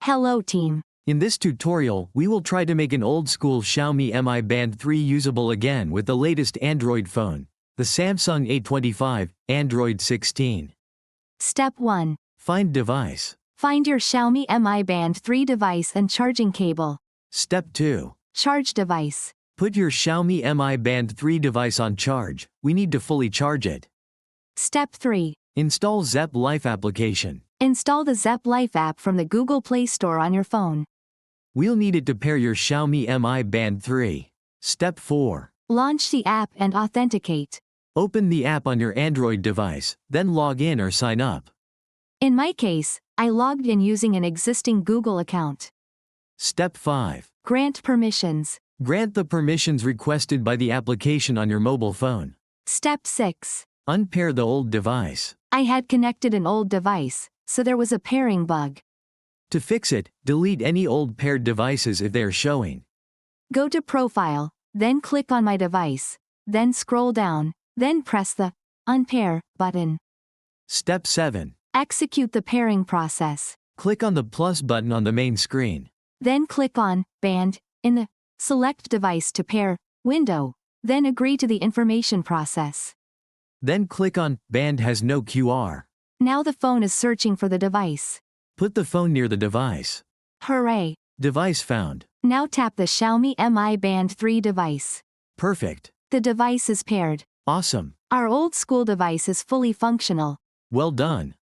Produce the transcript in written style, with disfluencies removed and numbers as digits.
Hello team. In this tutorial, we will try to make an old-school Xiaomi Mi Band 3 usable again with the latest Android phone, the Samsung A25, Android 16. Step 1. Find device. Find your Xiaomi Mi Band 3 device and charging cable. Step 2. Charge device. Put your Xiaomi Mi Band 3 device on charge. We need to fully charge it. Step 3. Install Zepp Life application. Install the Zepp Life app from the Google Play Store on your phone. We'll need it to pair your Xiaomi Mi Band 3. Step 4. Launch the app and authenticate. Open the app on your Android device, then log in or sign up. In my case, I logged in using an existing Google account. Step 5. Grant permissions. Grant the permissions requested by the application on your mobile phone. Step 6. Unpair the old device. I had connected an old device, so there was a pairing bug. To fix it, delete any old paired devices if they are showing. Go to Profile, then click on My Device, then scroll down, then press the Unpair button. Step 7. Execute the pairing process. Click on the plus button on the main screen. Then click on Band in the Select Device to Pair window, then agree to the information process. Then click on Band has no QR. Now the phone is searching for the device. Put the phone near the device. Hooray! Device found. Now tap the Xiaomi Mi Band 3 device. Perfect. The device is paired. Awesome. Our old school device is fully functional. Well done.